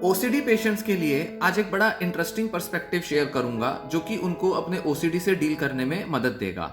OCD patients के लिए आज एक बड़ा इंटरेस्टिंग पर्सपेक्टिव शेयर करूंगा जो कि उनको अपने ओसीडी से डील करने में मदद देगा।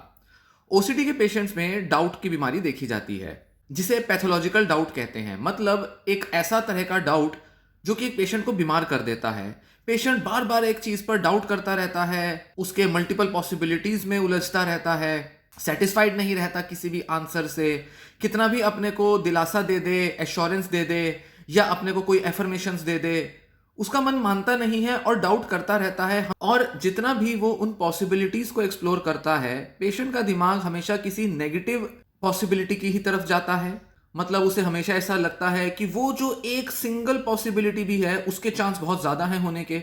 ओसीडी के पेशेंट्स में डाउट की बीमारी देखी जाती है जिसे पैथोलॉजिकल डाउट कहते हैं। मतलब एक ऐसा तरह का डाउट जो कि एक पेशेंट को बीमार कर देता है। पेशेंट बार बार एक चीज पर डाउट करता रहता है, उसके मल्टीपल पॉसिबिलिटीज में उलझता रहता है, सेटिस्फाइड नहीं रहता किसी भी आंसर से। कितना भी अपने को दिलासा दे दे, एश्योरेंस दे दे या अपने को कोई एफर्मेशंस दे दे, उसका मन मानता नहीं है और डाउट करता रहता है। और जितना भी वो उन पॉसिबिलिटीज को एक्सप्लोर करता है, पेशेंट का दिमाग हमेशा किसी नेगेटिव पॉसिबिलिटी की ही तरफ जाता है। मतलब उसे हमेशा ऐसा लगता है कि वो जो एक सिंगल पॉसिबिलिटी भी है उसके चांस बहुत ज्यादा हैं होने के,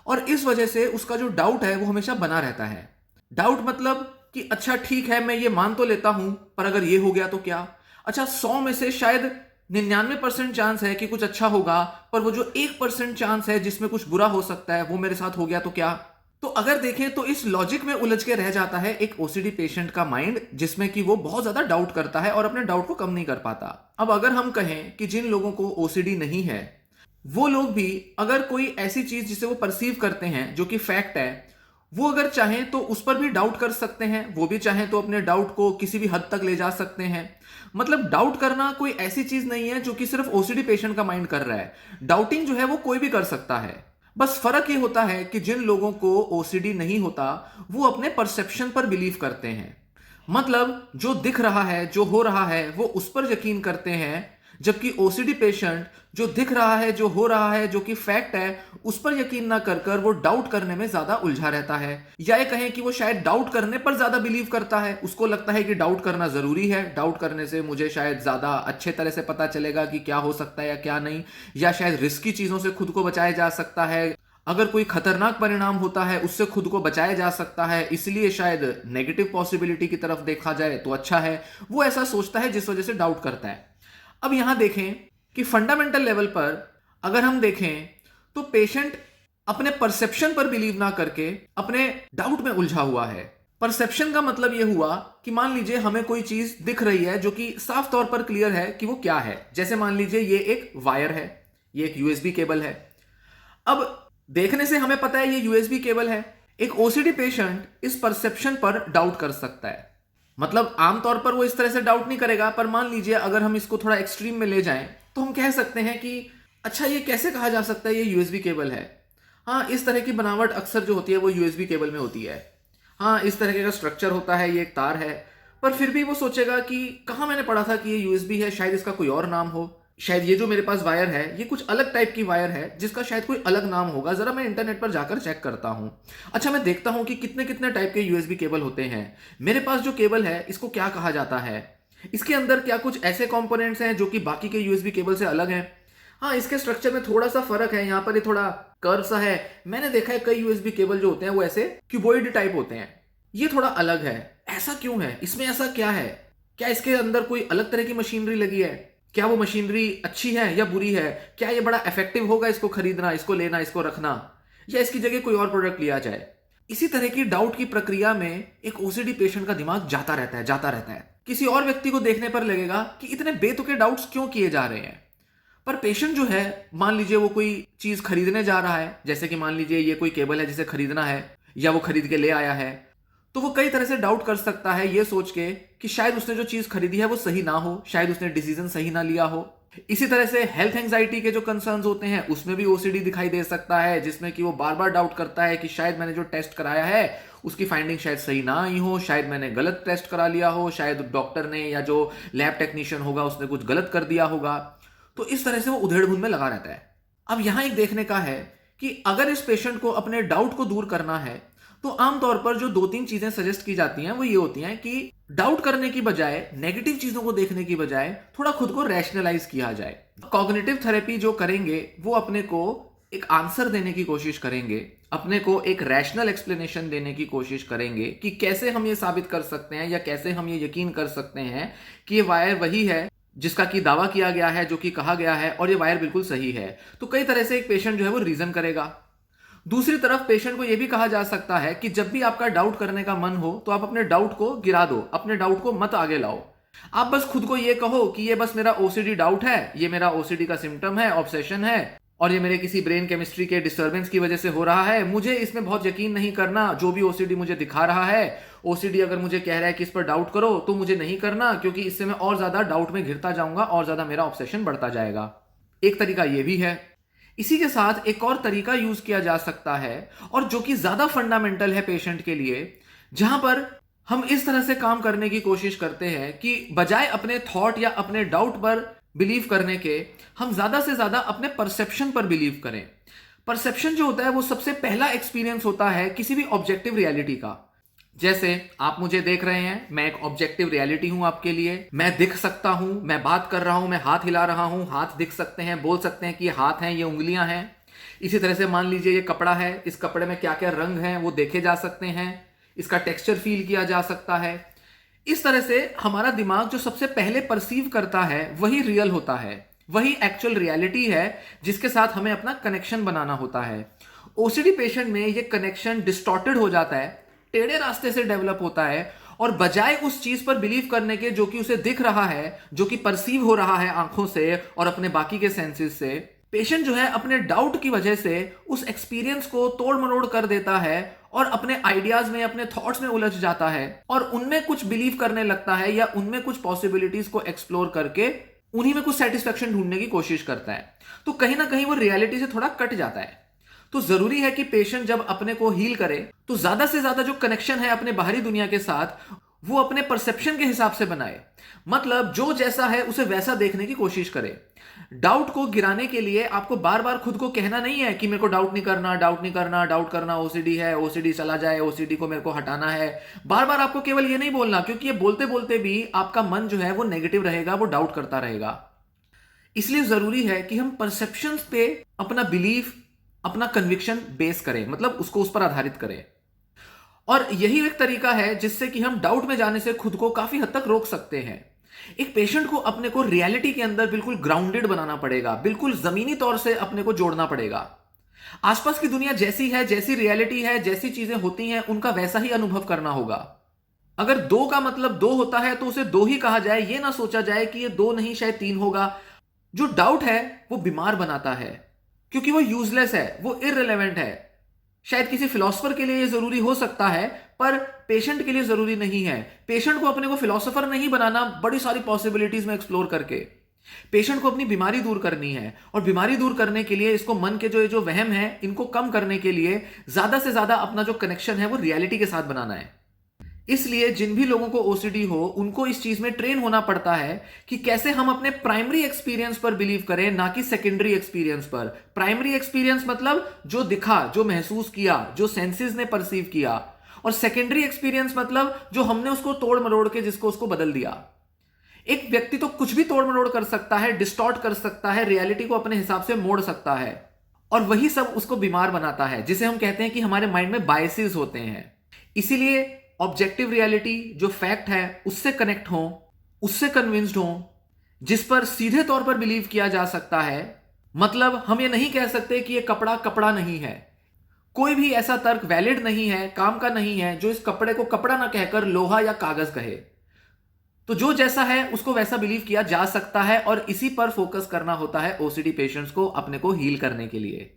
और इस वजह से उसका जो डाउट है वो हमेशा बना रहता है। डाउट मतलब कि अच्छा ठीक है, मैं ये मान तो लेता हूं, पर अगर ये हो गया तो क्या? अच्छा 100 में से शायद 99% चांस है कि कुछ अच्छा होगा, पर वो जो 1% चांस है जिसमें कुछ बुरा हो सकता है वो मेरे साथ हो गया तो क्या? तो अगर देखें तो इस लॉजिक में उलझ के रह जाता है एक ओसीडी पेशेंट का माइंड, जिसमें कि वो बहुत ज्यादा डाउट करता है और अपने डाउट को कम नहीं कर पाता। अब अगर हम कहें कि जिन लोगों को ओसीडी नहीं है वो लोग भी अगर कोई ऐसी चीज जिसे वो परसीव करते हैं जो कि फैक्ट है, वो अगर चाहें तो उस पर भी डाउट कर सकते हैं। वो भी चाहें तो अपने डाउट को किसी भी हद तक ले जा सकते हैं। मतलब डाउट करना कोई ऐसी चीज नहीं है जो कि सिर्फ ओसीडी पेशेंट का माइंड कर रहा है। डाउटिंग जो है वो कोई भी कर सकता है। बस फर्क ये होता है कि जिन लोगों को ओसीडी नहीं होता वो अपने परसेप्शन पर बिलीव करते हैं। मतलब जो दिख रहा है, जो हो रहा है, वो उस पर यकीन करते हैं। जबकि ओसीडी पेशेंट जो दिख रहा है, जो हो रहा है, जो कि फैक्ट है, उस पर यकीन ना कर कर वो डाउट करने में ज्यादा उलझा रहता है। या ये कहें कि वो शायद डाउट करने पर ज्यादा बिलीव करता है। उसको लगता है कि डाउट करना जरूरी है, डाउट करने से मुझे शायद ज्यादा अच्छे तरह से पता चलेगा कि क्या हो सकता है या क्या नहीं, या शायद रिस्की चीजों से खुद को बचाया जा सकता है। अगर कोई खतरनाक परिणाम होता है उससे खुद को बचाया जा सकता है, इसलिए शायद नेगेटिव पॉसिबिलिटी की तरफ देखा जाए तो अच्छा है। वो ऐसा सोचता है जिस वजह से डाउट करता है। अब यहां देखें कि फंडामेंटल लेवल पर अगर हम देखें तो पेशेंट अपने परसेप्शन पर बिलीव ना करके अपने डाउट में उलझा हुआ है। परसेप्शन का मतलब यह हुआ कि मान लीजिए हमें कोई चीज दिख रही है जो कि साफ तौर पर क्लियर है कि वो क्या है। जैसे मान लीजिए ये एक वायर है, ये एक यूएसबी केबल है। अब देखने से हमें पता है ये यूएसबी केबल है। एक ओसीडी पेशेंट इस परसेप्शन पर डाउट कर सकता है। मतलब आमतौर पर वो इस तरह से डाउट नहीं करेगा, पर मान लीजिए अगर हम इसको थोड़ा एक्सट्रीम में ले जाएं तो हम कह सकते हैं कि अच्छा ये कैसे कहा जा सकता है ये यूएसबी केबल है। हाँ, इस तरह की बनावट अक्सर जो होती है वो यूएसबी केबल में होती है। हाँ, इस तरह का स्ट्रक्चर होता है, ये एक तार है। पर फिर भी वो सोचेगा कि कहाँ मैंने पढ़ा था कि ये यूएसबी है, शायद इसका कोई और नाम हो। शायद ये जो मेरे पास वायर है ये कुछ अलग टाइप की वायर है जिसका शायद कोई अलग नाम होगा। जरा मैं इंटरनेट पर जाकर चेक करता हूं। अच्छा, मैं देखता हूं कि कितने कितने टाइप के यूएसबी केबल होते हैं। मेरे पास जो केबल है इसको क्या कहा जाता है, इसके अंदर क्या कुछ ऐसे कंपोनेंट्स हैं जो कि बाकी के यूएसबी केबल से अलग हैं। हाँ, इसके स्ट्रक्चर में थोड़ा सा फर्क है, यहाँ पर ये थोड़ा कर्व सा है। मैंने देखा है कई यूएसबी केबल जो होते हैं वो ऐसे क्यूबॉइड टाइप होते हैं, ये थोड़ा अलग है। ऐसा क्यों है, इसमें ऐसा क्या है? क्या इसके अंदर कोई अलग तरह की मशीनरी लगी है? क्या वो मशीनरी अच्छी है या बुरी है? क्या ये बड़ा इफेक्टिव होगा इसको खरीदना, इसको लेना, इसको रखना, या इसकी जगह कोई और प्रोडक्ट लिया जाए? इसी तरह की डाउट की प्रक्रिया में एक ओसीडी पेशेंट का दिमाग जाता रहता है, जाता रहता है। किसी और व्यक्ति को देखने पर लगेगा कि इतने बेतुके डाउट्स क्यों किए जा रहे हैं। पर पेशेंट जो है, मान लीजिए वो कोई चीज खरीदने जा रहा है, जैसे कि मान लीजिए ये कोई केबल है जिसे खरीदना है या वो खरीद के ले आया है, तो वो कई तरह से डाउट कर सकता है ये सोच के कि शायद उसने जो चीज खरीदी है वो सही ना हो, शायद उसने डिसीजन सही ना लिया हो। इसी तरह से हेल्थ एंजाइटी के जो कंसर्न्स होते हैं उसमें भी ओसीडी दिखाई दे सकता है, जिसमें कि वो बार बार डाउट करता है कि शायद मैंने जो टेस्ट कराया है उसकी फाइंडिंग शायद सही ना आई हो, शायद मैंने गलत टेस्ट करा लिया हो, शायद डॉक्टर ने या जो लैब टेक्नीशियन होगा उसने कुछ गलत कर दिया होगा। तो इस तरह से वो उधेड़-बुन में लगा रहता है। अब यहां एक देखने का है कि अगर इस पेशेंट को अपने डाउट को दूर करना है तो आमतौर पर जो 2-3 चीजें सजेस्ट की जाती हैं वो ये होती हैं कि डाउट करने की बजाय, नेगेटिव चीजों को देखने की बजाय थोड़ा खुद को रैशनलाइज किया जाए। कॉग्निटिव थेरेपी जो करेंगे वो अपने को एक आंसर देने की कोशिश करेंगे, अपने को एक रैशनल एक्सप्लेनेशन देने की कोशिश करेंगे कि कैसे हम ये साबित कर सकते हैं या कैसे हम ये यकीन कर सकते हैं कि ये वायर वही है जिसका कि दावा किया गया है, जो कि कहा गया है, और ये वायर बिल्कुल सही है। तो कई तरह से एक पेशेंट जो है वो रीजन करेगा। दूसरी तरफ पेशेंट को यह भी कहा जा सकता है कि जब भी आपका डाउट करने का मन हो तो आप अपने डाउट को गिरा दो, अपने डाउट को मत आगे लाओ। आप बस खुद को यह कहो कि ये बस मेरा ओसीडी डाउट है, ये मेरा ओसीडी का सिम्टम है, ऑब्सेशन है, और ये मेरे किसी ब्रेन केमिस्ट्री के डिस्टर्बेंस की वजह से हो रहा है। मुझे इसमें बहुत यकीन नहीं करना, जो भी ओसीडी मुझे दिखा रहा है। ओसीडी अगर मुझे कह रहा है कि इस पर डाउट करो तो मुझे नहीं करना, क्योंकि इससे मैं और ज्यादा डाउट में घिरता जाऊंगा और ज्यादा मेरा ऑब्सेशन बढ़ता जाएगा। एक तरीका ये भी है। इसी के साथ एक और तरीका यूज किया जा सकता है, और जो कि ज्यादा फंडामेंटल है पेशेंट के लिए, जहां पर हम इस तरह से काम करने की कोशिश करते हैं कि बजाय अपने थॉट या अपने डाउट पर बिलीव करने के, हम ज्यादा से ज्यादा अपने परसेप्शन पर बिलीव करें। परसेप्शन जो होता है वो सबसे पहला एक्सपीरियंस होता है किसी भी ऑब्जेक्टिव रियलिटी का। जैसे आप मुझे देख रहे हैं, मैं एक ऑब्जेक्टिव रियलिटी हूं आपके लिए, मैं दिख सकता हूं, मैं बात कर रहा हूं, मैं हाथ हिला रहा हूं, हाथ दिख सकते हैं, बोल सकते हैं कि ये हाथ हैं, ये उंगलियां हैं। इसी तरह से मान लीजिए ये कपड़ा है, इस कपड़े में क्या क्या रंग हैं वो देखे जा सकते हैं, इसका टेक्सचर फील किया जा सकता है। इस तरह से हमारा दिमाग जो सबसे पहले परसीव करता है वही रियल होता है, वही एक्चुअल रियलिटी है जिसके साथ हमें अपना कनेक्शन बनाना होता है। ओसीडी पेशेंट में ये कनेक्शन डिस्टॉर्टेड हो जाता है, टेढ़े रास्ते से डेवलप होता है, और बजाय उस चीज पर बिलीव करने के जो कि उसे दिख रहा है, जो कि परसीव हो रहा है आंखों से और अपने बाकी के सेंसेस से, पेशेंट जो है अपने डाउट की वजह से उस एक्सपीरियंस को तोड़ मरोड़ कर देता है और अपने आइडियाज में, अपने थॉट्स में उलझ जाता है और उनमें कुछ बिलीव करने लगता है या उनमें कुछ पॉसिबिलिटीज को एक्सप्लोर करके उन्हीं में कुछ सेटिस्फेक्शन ढूंढने की कोशिश करता है। तो कहीं ना कहीं वो रियलिटी से थोड़ा कट जाता है। तो जरूरी है कि पेशेंट जब अपने को हील करे तो ज्यादा से ज्यादा जो कनेक्शन है अपने बाहरी दुनिया के साथ वो अपने परसेप्शन के हिसाब से बनाए। मतलब जो जैसा है उसे वैसा देखने की कोशिश करे। डाउट को गिराने के लिए आपको बार बार खुद को कहना नहीं है कि मेरे को डाउट नहीं करना, डाउट नहीं करना, डाउट करना ओसीडी है, ओसीडी चला जाए, ओसीडी को मेरे को हटाना है। बार बार आपको केवल ये नहीं बोलना, क्योंकि ये बोलते बोलते भी आपका मन जो है वो नेगेटिव रहेगा, वो डाउट करता रहेगा। इसलिए जरूरी है कि हम परसेप्शंस पे अपना बिलीफ, अपना कन्विक्शन बेस करें, मतलब उसको उस पर आधारित करें। और यही एक तरीका है जिससे कि हम डाउट में जाने से खुद को काफी हद तक रोक सकते हैं। एक पेशेंट को अपने को रियलिटी के अंदर बिल्कुल ग्राउंडेड बनाना पड़ेगा, बिल्कुल जमीनी तौर से अपने को जोड़ना पड़ेगा। आसपास की दुनिया जैसी है, जैसी रियलिटी है, जैसी चीजें होती हैं, उनका वैसा ही अनुभव करना होगा। अगर दो का मतलब दो होता है तो उसे दो ही कहा जाए, यह ना सोचा जाए कि यह दो नहीं शायद तीन होगा। जो डाउट है वो बीमार बनाता है, क्योंकि वो यूजलेस है, वो इररिलेवेंट है। शायद किसी फिलोसोफर के लिए ये जरूरी हो सकता है, पर पेशेंट के लिए जरूरी नहीं है। पेशेंट को अपने को फिलोसोफर नहीं बनाना बड़ी सारी पॉसिबिलिटीज में एक्सप्लोर करके। पेशेंट को अपनी बीमारी दूर करनी है, और बीमारी दूर करने के लिए इसको मन के जो वहम है इनको कम करने के लिए ज्यादा से ज्यादा अपना जो कनेक्शन है वो रियलिटी के साथ बनाना है। इसलिए जिन भी लोगों को ओसीडी हो उनको इस चीज में ट्रेन होना पड़ता है कि कैसे हम अपने प्राइमरी एक्सपीरियंस पर बिलीव करें, ना कि सेकेंडरी एक्सपीरियंस पर। प्राइमरी एक्सपीरियंस मतलब जो दिखा, जो महसूस किया, जो सेंसेस ने परसीव किया, और सेकेंडरी एक्सपीरियंस मतलब जो हमने उसको तोड़ मरोड़ के जिसको उसको बदल दिया। एक व्यक्ति तो कुछ भी तोड़ मरोड़ कर सकता है, डिस्टॉर्ट कर सकता है, रियलिटी को अपने हिसाब से मोड़ सकता है, और वही सब उसको बीमार बनाता है, जिसे हम कहते हैं कि हमारे माइंड में बायसेस होते हैं। इसीलिए ऑब्जेक्टिव रियलिटी जो फैक्ट है उससे कनेक्ट हो, उससे कन्विंस्ड हो, जिस पर सीधे तौर पर बिलीव किया जा सकता है। मतलब हम ये नहीं कह सकते कि ये कपड़ा कपड़ा नहीं है। कोई भी ऐसा तर्क वैलिड नहीं है, काम का नहीं है, जो इस कपड़े को कपड़ा ना कहकर लोहा या कागज कहे। तो जो जैसा है उसको वैसा बिलीव किया जा सकता है, और इसी पर फोकस करना होता है ओसीडी पेशेंट्स को अपने को हील करने के लिए।